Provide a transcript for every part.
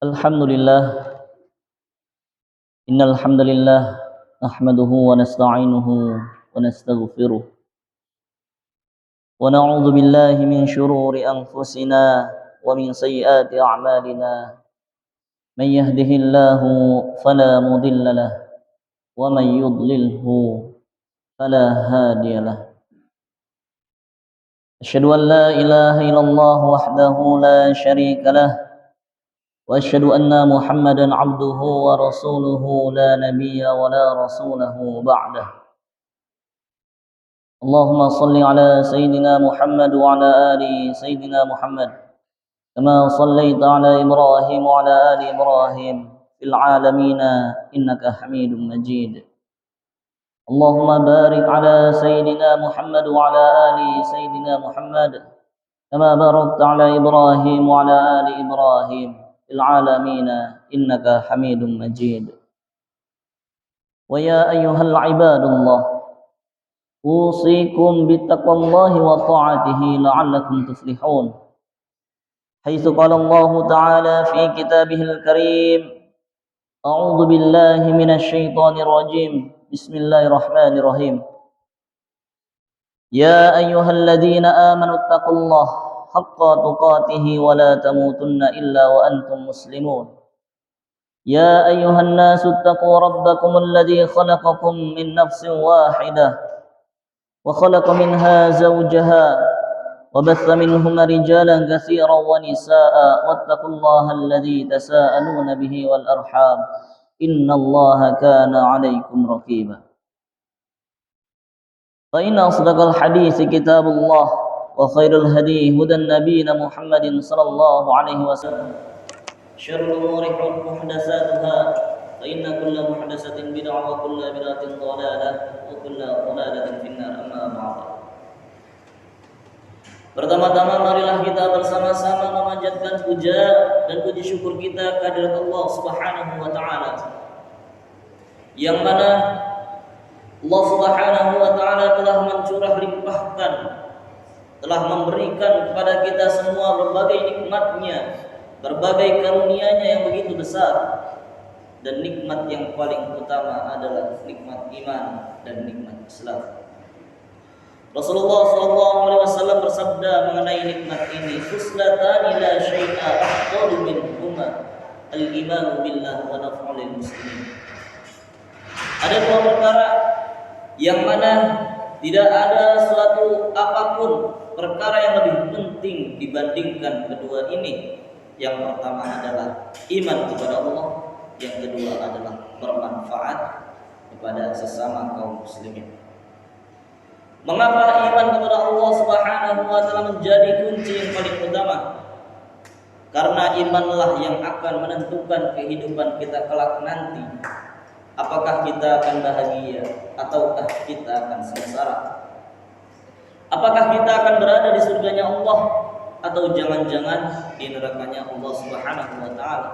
Alhamdulillah, innal hamdalillah nahmaduhu wa nasta'inuhu wa nastaghfiruh wa na'udzu billahi min shururi anfusina wa min sayyiati a'malina. Man yahdihillahu fala mudilla lahu wa man yudlilhu fala hadiya lahu. Asyhadu an la ilaha illallah wahdahu la syarika lahu wa asyhadu anna Muhammadan 'abduhu wa rasuluhu la nabiyya wa la rasulahu ba'dah. Allahumma salli ala sayyidina Muhammad wa ala ali sayyidina Muhammad kama sallaita ala Ibrahim wa ala ali Ibrahim fil alamin innaka Hamidum Majid. Allahumma barik ala sayyidina Muhammad wa ala ali sayyidina Muhammad kama barakta ala Ibrahim wa ala ali Ibrahim fil alamin innaka Hamidum Majid. Wa ya ayyuhal ibadallah, أوصيكم بتقوى الله وطاعته لعلكم تفلحون، حيث قال الله تعالى في كتابه الكريم: أعوذ بالله من الشيطان الرجيم، بسم الله الرحمن الرحيم. يا أيها الذين آمنوا اتقوا الله حق تقاته ولا تموتن إلا وأنتم مسلمون. يا أيها الناس اتقوا ربكم الذي خلقكم من نفس واحدة وخلق منها زوجها وبث منهما رجالا كثيرا ونساء واتقوا الله الذي تساءلون به والأرحام إن الله كان عليكم رقيبا. فإن أصدق الحديث كتاب الله وخير الهدي هدى نبينا محمد صلى الله عليه وسلم. شر الأمور محدثاتها فإن كل محدثة بدعة وكل بدعة ضلالة وكل ضلالة في النار. أما بعد. Pertama-tama marilah kita bersama-sama memanjatkan puja dan puji syukur kita kehadirat Allah Subhanahu wa taala, yang mana Allah Subhanahu wa taala telah mencurah limpahkan, telah memberikan kepada kita semua berbagai nikmat-Nya, berbagai karunia-Nya yang begitu besar. Dan nikmat yang paling utama adalah nikmat iman dan nikmat Islam. Rasulullah SAW bersabda mengenai nikmat ini, "Khuslatani la syai'a afdalu minhuma al-imanu billah wa naf'ul muslimin." Ada dua perkara yang mana tidak ada suatu apapun perkara yang lebih penting dibandingkan kedua ini. Yang pertama adalah iman kepada Allah, yang kedua adalah bermanfaat kepada sesama kaum muslimin. Mengapa iman kepada Allah Subhanahu wa taala menjadi kunci yang paling utama? Karena imanlah yang akan menentukan kehidupan kita kelak nanti. Apakah kita akan bahagia ataukah kita akan sengsara? Apakah kita akan berada di surganya Allah atau jangan-jangan di nerakanya Allah Subhanahu wa taala?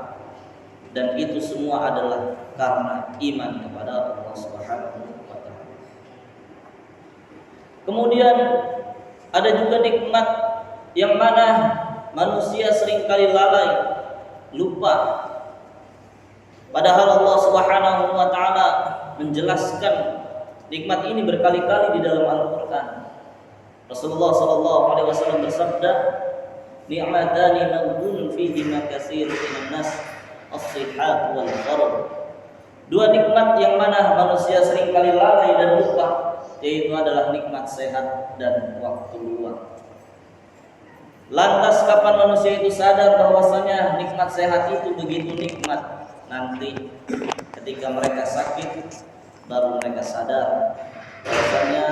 Dan itu semua adalah karena iman kepada Allah Subhanahu wa taala. Kemudian ada juga nikmat yang mana manusia seringkali lalai, lupa. Padahal Allah Subhanahu wa taala menjelaskan nikmat ini berkali-kali di dalam Al-Qur'an. Rasulullah sallallahu alaihi wasallam bersabda, "Ni'matani maghbun fihi ma katsirun minan nas, as-sihat wal farad." Dua nikmat yang mana manusia seringkali lalai dan lupa, yaitu adalah nikmat sehat dan waktu luang. Lantas kapan manusia itu sadar bahwasanya nikmat sehat itu begitu nikmat? Nanti ketika mereka sakit baru mereka sadar bahwasanya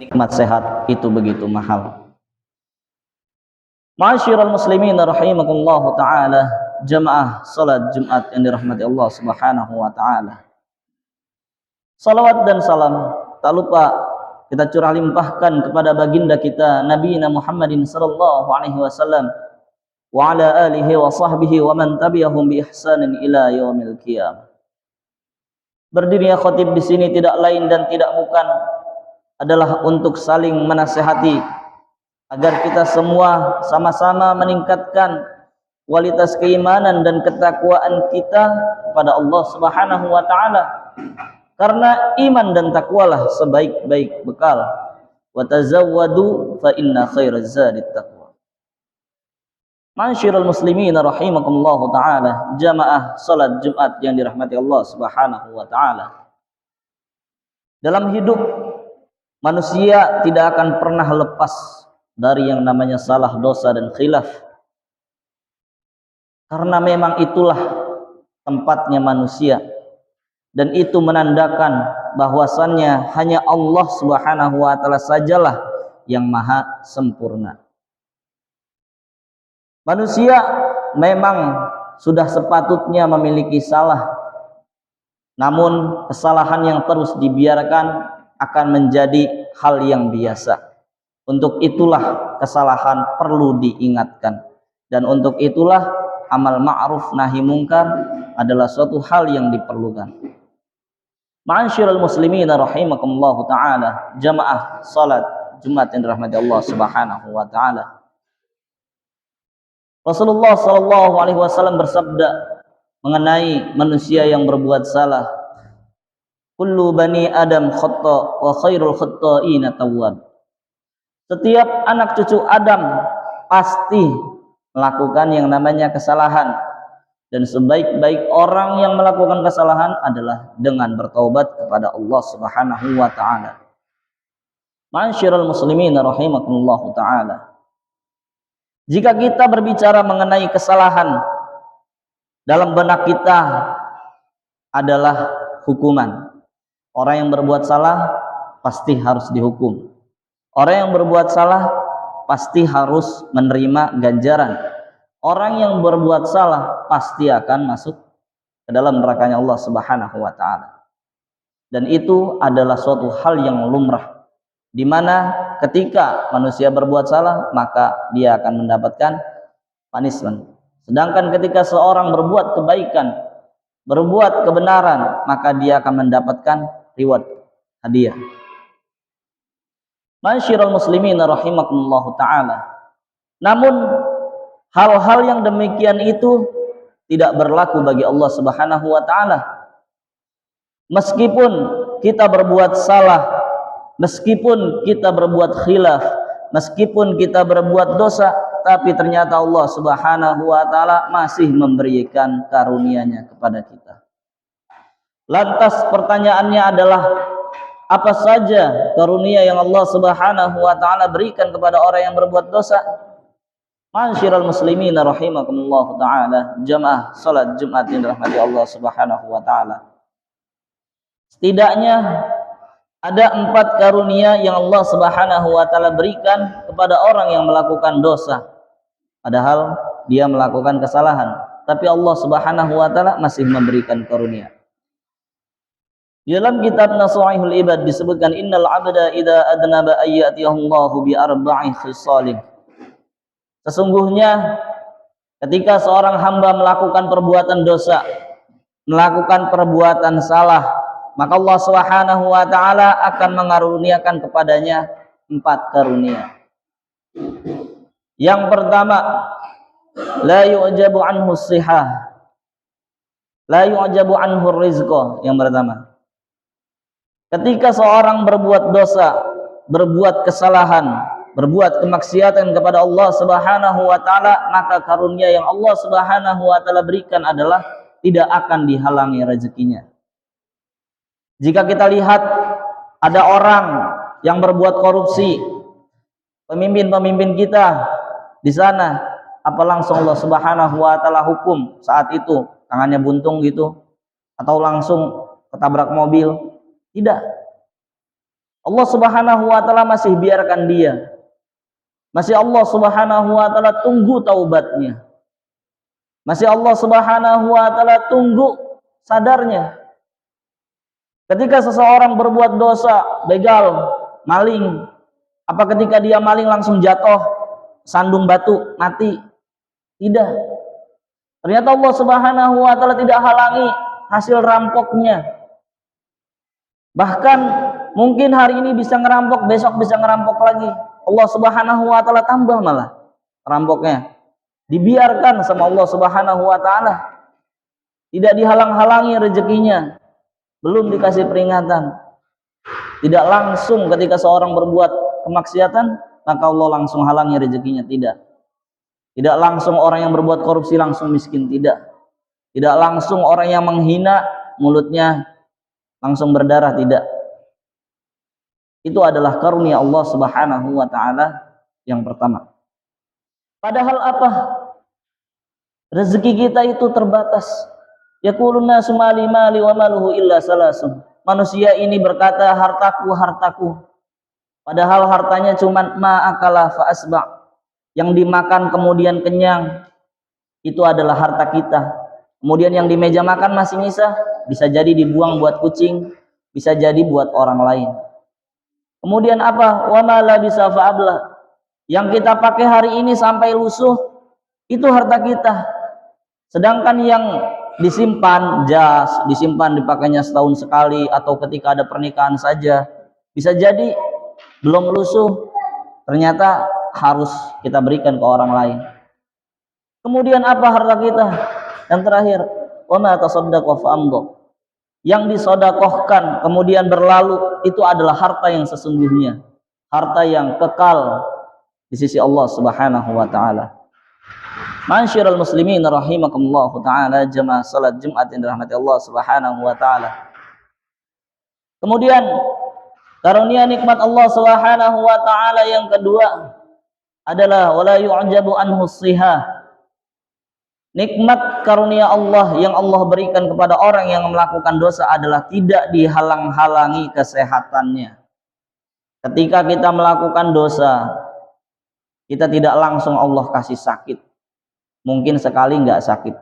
nikmat sehat itu begitu mahal. Ma'asyiral muslimin rahimakumullah taala, jamaah salat Jumat yang dirahmati Allah Subhanahu wa taala. Salawat dan salam tak lupa kita curah limpahkan kepada baginda kita Nabi Muhammadin sallallahu alaihi wasallam wa ala alihi wa sahbihi wa man tabi'ahum bi ihsanin ila yaumil qiyamah. Berdirinya khatib di sini tidak lain dan tidak bukan adalah untuk saling menasihati agar kita semua sama-sama meningkatkan kualitas keimanan dan ketakwaan kita kepada Allah Subhanahu wa taala. Karena iman dan takwalah sebaik-baik bekal. Wa tazawwadu fa inna khairaz zadit taqwa. Ma'asyiral muslimin rahimakumullah taala, jamaah salat Jumat yang dirahmati Allah Subhanahu wa taala. Dalam hidup manusia tidak akan pernah lepas dari yang namanya salah, dosa dan khilaf. Karena memang itulah tempatnya manusia, dan itu menandakan bahwasannya hanya Allah Subhanahu wa taala sajalah yang maha sempurna. Manusia memang sudah sepatutnya memiliki salah, namun kesalahan yang terus dibiarkan akan menjadi hal yang biasa. Untuk itulah kesalahan perlu diingatkan, dan untuk itulah amal ma'ruf nahi mungkar adalah suatu hal yang diperlukan. Ma'asyiral muslimin rahimakumullah taala, jamaah salat Jumat yang dirahmati Allah Subhanahu wa taala. Rasulullah sallallahu alaihi wasallam bersabda mengenai manusia yang berbuat salah, kullu bani adam khata wa khairul khata'ina tawwab. Setiap anak cucu Adam pasti melakukan yang namanya kesalahan, dan sebaik-baik orang yang melakukan kesalahan adalah dengan bertaubat kepada Allah Subhanahu wa taala. Ma'asyiral muslimin rahimakumullah taala. Jika kita berbicara mengenai kesalahan, dalam benak kita adalah hukuman. Orang yang berbuat salah pasti harus dihukum. Orang yang berbuat salah pasti harus menerima ganjaran. Orang yang berbuat salah pasti akan masuk ke dalam nerakanya Allah Subhanahu wa taala. Dan itu adalah suatu hal yang lumrah, di mana ketika manusia berbuat salah maka dia akan mendapatkan punishment. Sedangkan ketika seorang berbuat kebaikan, berbuat kebenaran, maka dia akan mendapatkan reward, hadiah. Ma'asyiral muslimin rahimakumullah taala. Namun hal-hal yang demikian itu tidak berlaku bagi Allah Subhanahu wa taala. Meskipun kita berbuat salah, meskipun kita berbuat khilaf, meskipun kita berbuat dosa, tapi ternyata Allah Subhanahu wa taala masih memberikan karunia-Nya kepada kita. Lantas pertanyaannya adalah, apa saja karunia yang Allah Subhanahu wa taala berikan kepada orang yang berbuat dosa? Ma'asyiral muslimin rahimakumullah taala, jamaah salat Jumat yang dirahmati Allah Subhanahu wa taala. Setidaknya ada 4 karunia yang Allah Subhanahu wa taala berikan kepada orang yang melakukan dosa. Padahal dia melakukan kesalahan, tapi Allah Subhanahu wa taala masih memberikan karunia. Di dalam kitab Nasuhaihul Ibad disebutkan, innal 'abda idza adnaba ayyatihullahu bi arba'i khisalin. Sesungguhnya ketika seorang hamba melakukan perbuatan dosa, melakukan perbuatan salah, maka Allah Subhanahu wa taala akan mengaruniakan kepadanya 4 karunia. Yang pertama, la yu'jabu anhu shihah, la yu'jabu anhu rizqa. Yang pertama, ketika seorang berbuat dosa, berbuat kesalahan, berbuat kemaksiatan kepada Allah Subhanahu wa taala, maka karunia yang Allah Subhanahu wa taala berikan adalah tidak akan dihalangi rezekinya. Jika kita lihat ada orang yang berbuat korupsi, pemimpin-pemimpin kita di sana, apa langsung Allah Subhanahu wa taala hukum saat itu, tangannya buntung gitu, atau langsung ketabrak mobil? Tidak. Allah Subhanahu wa taala masih biarkan dia. Masih Allah Subhanahu wa taala tunggu taubatnya. Masih Allah Subhanahu wa taala tunggu sadarnya. Ketika seseorang berbuat dosa, begal, maling, apa ketika dia maling langsung jatuh, sandung batu, mati? Tidak. Ternyata Allah Subhanahu wa taala tidak halangi hasil rampoknya. Bahkan mungkin hari ini bisa ngerampok, besok bisa ngerampok lagi. Allah Subhanahu wa taala tambah malah rampoknya. dibiarkan sama Allah Subhanahu wa taala, tidak dihalang-halangi rezekinya, belum dikasih peringatan. Tidak langsung ketika seorang berbuat kemaksiatan maka Allah langsung halangi rezekinya, tidak. Tidak langsung orang yang berbuat korupsi langsung miskin, tidak. Tidak langsung orang yang menghina mulutnya langsung berdarah, tidak. Itu adalah karunia Allah Subhanahu wa taala yang pertama. Padahal apa? Rezeki kita itu terbatas. Yaqulun nasu mali mali wa maluhu illa salasun. Manusia ini berkata, hartaku, hartaku. Padahal hartanya cuma ma'akala fa'asba'. Yang dimakan kemudian kenyang, itu adalah harta kita. Kemudian yang di meja makan masih nyisa, bisa jadi dibuang buat kucing, bisa jadi buat orang lain. Kemudian apa? Wa ma labisa fa'abla. Yang kita pakai hari ini sampai lusuh, itu harta kita. Sedangkan yang disimpan jas, disimpan dipakainya setahun sekali atau ketika ada pernikahan saja, bisa jadi belum lusuh, ternyata harus kita berikan ke orang lain. Kemudian apa harta kita? Yang terakhir, wa ma tasaddaqa fa amdha. Yang disodakohkan kemudian berlalu, itu adalah harta yang sesungguhnya, harta yang kekal di sisi Allah Subhanahu wa taala. Ma'asyiral muslimin rahimakumullah taala, jamaah salat Jumat yang dirahmati Allah Subhanahu wa taala. Kemudian karunia nikmat Allah Subhanahu wa taala yang kedua adalah wala yu'jabu anhu shihah. Nikmat karunia Allah yang Allah berikan kepada orang yang melakukan dosa adalah tidak dihalang-halangi kesehatannya. Ketika kita melakukan dosa, kita tidak langsung Allah kasih sakit. Mungkin sekali nggak sakit,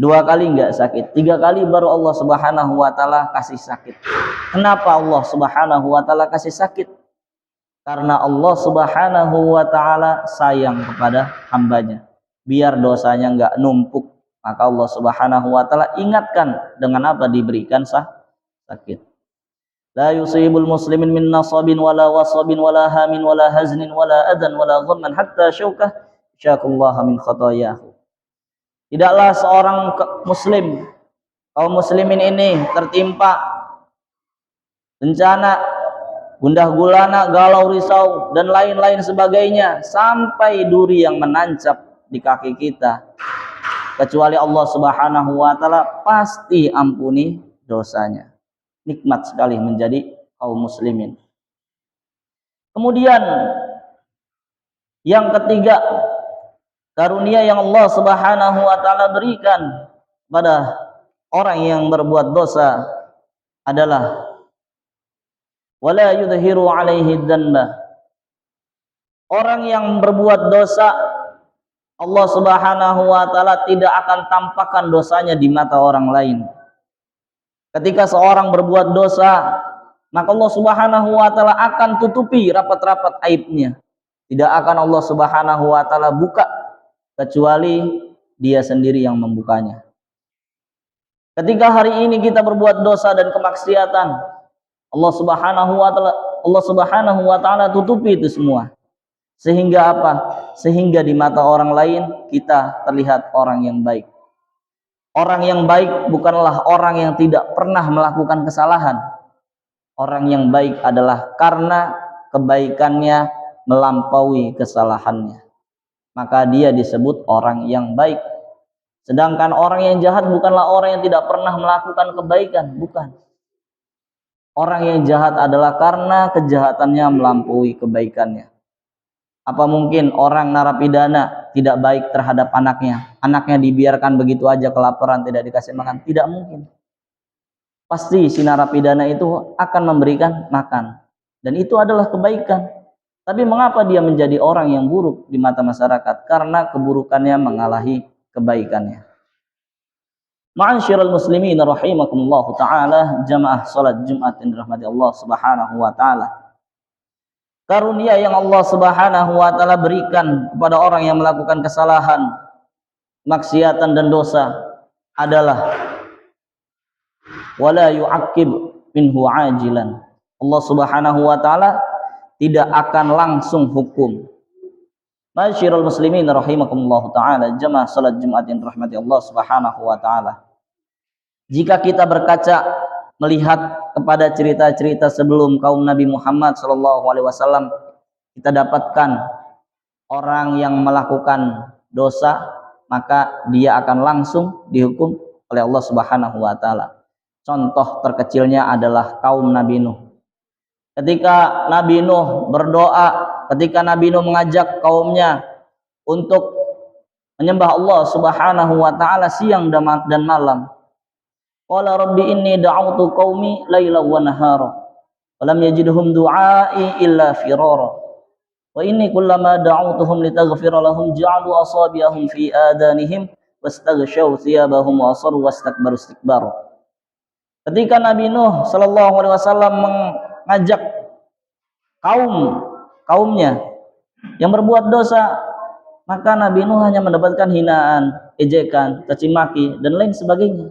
2 kali nggak sakit, 3 kali baru Allah Subhanahu wa taala kasih sakit. Kenapa Allah Subhanahu wa taala kasih sakit? Karena Allah Subhanahu wa taala sayang kepada hambanya, biar dosanya nggak numpuk. Maka Allah Subhanahu wa taala ingatkan dengan apa? Diberikan sakit. La yusibul muslimin min nasabin wala wasabin wala hamin wala haznin wala adan wala ghamman hatta syaukah syakullaha min khotoyahu. Tidaklah seorang muslim, kaum muslimin ini tertimpa bencana, gundah gulana, galau risau dan lain-lain sebagainya, sampai duri yang menancap di kaki kita, kecuali Allah Subhanahu wa taala pasti ampuni dosanya. Nikmat sekali menjadi kaum muslimin. Kemudian yang ketiga, karunia yang Allah Subhanahu wa taala berikan pada orang yang berbuat dosa adalah wala yudhiru alaihi dzanba. Orang yang berbuat dosa, Allah Subhanahu wa taala tidak akan tampakkan dosanya di mata orang lain. Ketika seorang berbuat dosa, maka Allah Subhanahu wa taala akan tutupi rapat-rapat aibnya. Tidak akan Allah Subhanahu wa taala buka kecuali dia sendiri yang membukanya. Ketika hari ini kita berbuat dosa dan kemaksiatan, Allah Subhanahu wa taala tutupi itu semua. Sehingga apa? Sehingga di mata orang lain kita terlihat orang yang baik. Orang yang baik bukanlah orang yang tidak pernah melakukan kesalahan. Orang yang baik adalah karena kebaikannya melampaui kesalahannya, maka dia disebut orang yang baik. Sedangkan orang yang jahat bukanlah orang yang tidak pernah melakukan kebaikan, bukan. Orang yang jahat adalah karena kejahatannya melampaui kebaikannya. Apa mungkin orang narapidana tidak baik terhadap anaknya? Anaknya dibiarkan begitu aja kelaparan, tidak dikasih makan? Tidak mungkin. Pasti si narapidana itu akan memberikan makan, dan itu adalah kebaikan. Tapi mengapa dia menjadi orang yang buruk di mata masyarakat? Karena keburukannya mengalahi kebaikannya. Ma'asyiral muslimin rahimakumullah taala, jamaah salat Jumat yang dirahmati Allah Subhanahu wa taala. Karunia yang Allah Subhanahu wa taala berikan kepada orang yang melakukan kesalahan, maksiatan dan dosa adalah wala yu'aqib minhu ajilan. Allah Subhanahu wa taala tidak akan langsung hukum. Masyirul muslimin rahimakumullah taala, jamaah salat Jumat yang dirahmati Allah Subhanahu wa taala. Jika kita berkaca melihat kepada cerita-cerita sebelum kaum Nabi Muhammad sallallahu alaihi wasallam, kita dapatkan orang yang melakukan dosa maka dia akan langsung dihukum oleh Allah Subhanahu wa taala. Contoh terkecilnya adalah kaum Nabi Nuh. Ketika Nabi Nuh berdoa, ketika Nabi Nuh mengajak kaumnya untuk menyembah Allah Subhanahu wa taala siang dan malam. Qala rabbi inni da'awtu qaumi lailan wa nahara falam yajidhum du'ai illa firara. Wa inni kullama da'awtuhum litaghfira lahum ja'alu asabi'ahum fi adanihim wastaghshaw thiyabahum wa asarru wastakbaru istikbara. Ketika Nabi Nuh sallallahu alaihi wasallam mengajak kaumnya yang berbuat dosa, maka Nabi Nuh hanya mendapatkan hinaan, ejekan, caci maki dan lain sebagainya.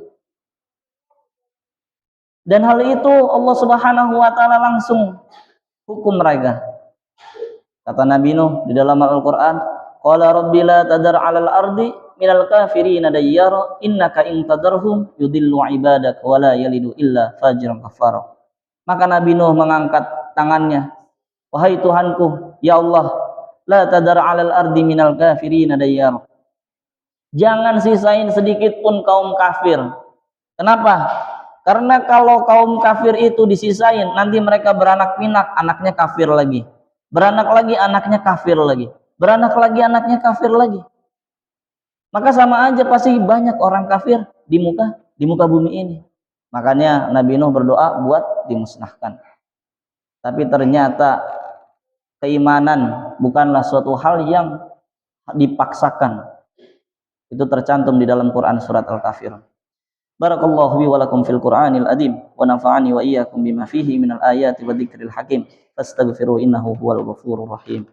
Dan hal itu Allah Subhanahu wa taala langsung hukum mereka. Kata Nabi Nuh di dalam Al-Qur'an, qala rabbi la tadar 'alal ardi minal kafirin dayyara innaka in tadarhum yudillu ibadak wa la yalidu illa fajiran kafara. Maka Nabi Nuh mengangkat tangannya, wahai Tuhanku, ya Allah, la tadar 'alal ardi minal kafirin dayyara. Jangan sisain sedikit pun kaum kafir. Kenapa? Karena kalau kaum kafir itu disisain, nanti mereka beranak pinak, anaknya kafir lagi. Beranak lagi, anaknya kafir lagi. Beranak lagi, anaknya kafir lagi. Maka sama aja pasti banyak orang kafir di muka bumi ini. Makanya Nabi Nuh berdoa buat dimusnahkan. Tapi ternyata keimanan bukanlah suatu hal yang dipaksakan. Itu tercantum di dalam Quran surat Al-Kafirun. Barakallahu bi wa lakum fil Qur'anil adim wa nafa'ani wa iyyakum bima fihi minal ayati wa dzikril hakim. Fastaghfiru innahu huwal ghafurur rahim.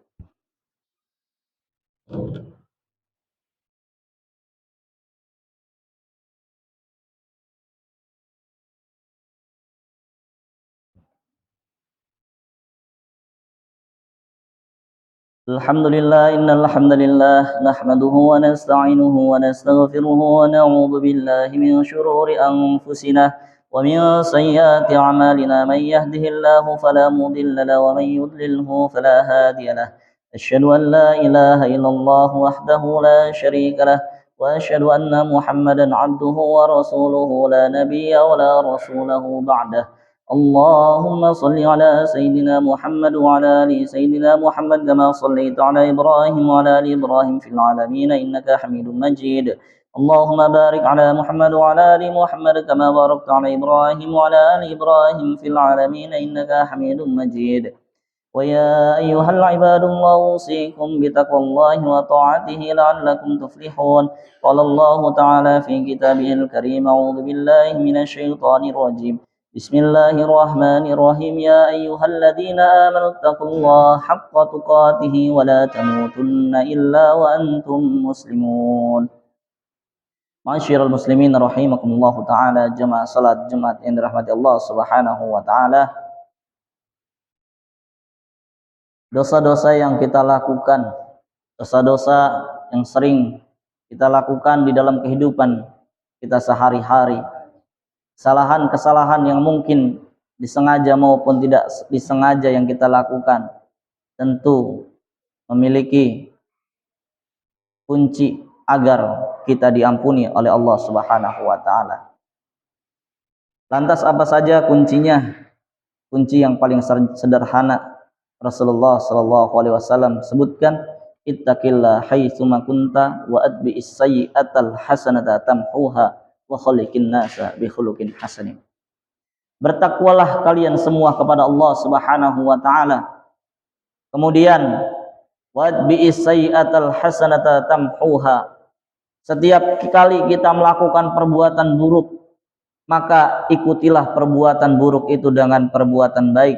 Alhamdulillah innal hamdalillah nahmaduhu wa nasta'inuhu wa nastaghfiruhu wa na'udzu billahi min shururi anfusina wa min sayyiati a'malina man yahdihillahu fala mudilla lahu wa man yudlilhu fala hadiya lahu. Asyhadu an la ilaha illallah wahdahu la syarika lahu wa asyhadu anna Muhammadan 'abduhu wa rasuluhu la nabiyya wa la rasulahu ba'dahu. اللهم صل على سيدنا محمد وعلى آل سيدنا محمد كما صليت على إبراهيم وعلى آل إبراهيم في العالمين إنك حميد مجيد. اللهم بارك على محمد وعلى آل محمد كما باركت على إبراهيم وعلى آل إبراهيم في العالمين إنك حميد مجيد. ويا أيها العباد الله أوصيكم بتقوى الله وطاعته لعلكم تفلحون. قال الله تعالى في كتابه الكريم أعوذ بالله من الشيطان الرجيم. بسم الله الرحمن الرحيم يا أيها الذين آمنوا اتقوا الله حق تقاته ولا تموتن إلا وأنتم مسلمون. Masyirul muslimin rahimakumullah ta'ala, jamaah salat Jumat yang dirahmati Allah Subhanahu wa ta'ala. Dosa-dosa yang kita lakukan, dosa-dosa yang sering kita lakukan di dalam kehidupan kita sehari-hari, kesalahan-kesalahan yang mungkin disengaja maupun tidak disengaja yang kita lakukan, tentu memiliki kunci agar kita diampuni oleh Allah Subhanahu wa taala. Lantas apa saja kuncinya? Kunci yang paling sederhana Rasulullah sallallahu alaihi wasallam sebutkan, ittaqillah haitsu ma kunta wa atbi'is sayyi'atal hasanata tamhuha wa khaliqin nasa bi khuluqin hasanin. Bertakwalah kalian semua kepada Allah Subhanahu wa taala. Kemudian wadbi'is sayyi'atal hasanata tamhuha. Setiap kali kita melakukan perbuatan buruk, maka ikutilah perbuatan buruk itu dengan perbuatan baik.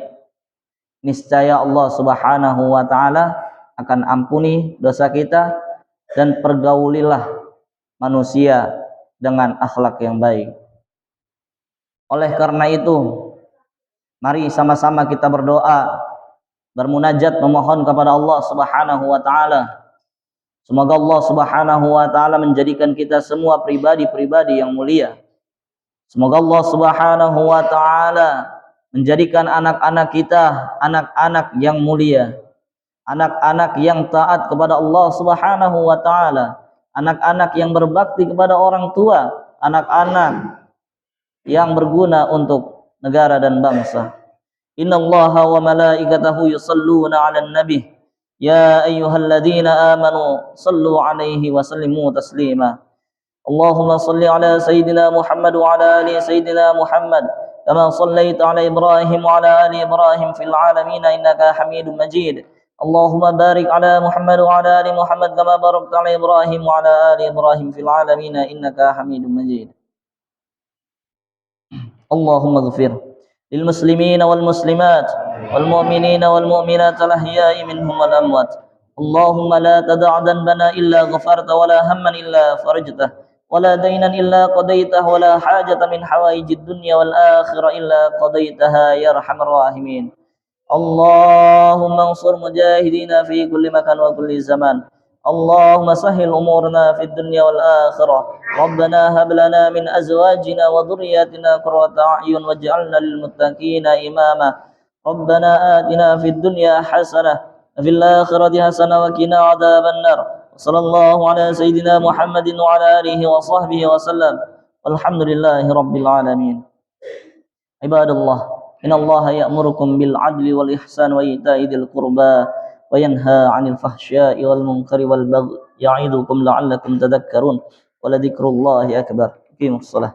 Niscaya Allah Subhanahu wa taala akan ampuni dosa kita, dan pergaulilah manusia dengan akhlak yang baik. Oleh karena itu, mari sama-sama kita berdoa, bermunajat, memohon kepada Allah Subhanahu wa taala Semoga Allah Subhanahu wa taala menjadikan kita semua pribadi-pribadi yang mulia. Semoga Allah Subhanahu wa taala menjadikan anak-anak kita anak-anak yang mulia, anak-anak yang taat kepada Allah Subhanahu wa taala, anak-anak yang berbakti kepada orang tua, anak-anak yang berguna untuk negara dan bangsa. Innallaha wa malaikatahu yusalluna 'alan nabi ya ayyuhalladzina amanu sallu 'alaihi wa sallimu taslima. Allahumma salli 'ala sayyidina Muhammad wa 'ala ali sayyidina Muhammad kama sallaita 'ala Ibrahim wa 'ala ali Ibrahim fil 'alamin innaka Hamidum Majid. Allahumma barik 'ala Muhammad wa 'ala ali Muhammad kama barakta 'ala Ibrahim wa 'ala ali Ibrahim fil 'alamin innaka Hamidum Majid. اللهم اغفر للمسلمين والمسلمات والمؤمنين والمؤمنات الأحياء منهم والأموات. اللهم لا تدع ذنبنا إلا غفرت ولا هما إلا فرجته ولا دينا إلا قضيته ولا حاجة من حوائج الدنيا والآخرة إلا قضيتها يا أرحم الراحمين. اللهم انصر مجاهدين في كل مكان وكل زمان. اللهم سهل أمورنا في الدنيا والآخرة. ربنا هب لنا من أزواجنا وذرياتنا قرة أعين واجعلنا للمتقين إماما. ربنا آتنا في الدنيا حسنة وفي الآخرة حسنة وقنا عذاب النار. وصلى الله على سيدنا محمد وعلى آله وصحبه وسلم والحمد لله رب العالمين. عباد الله إن الله يأمركم بالعدل والإحسان وإيتاء ذي القربى وينهى عن الفحشاء والمنكر والبغي يعظكم لعلكم تذكرون ولذكر الله أكبر. أقيموا الصلاة.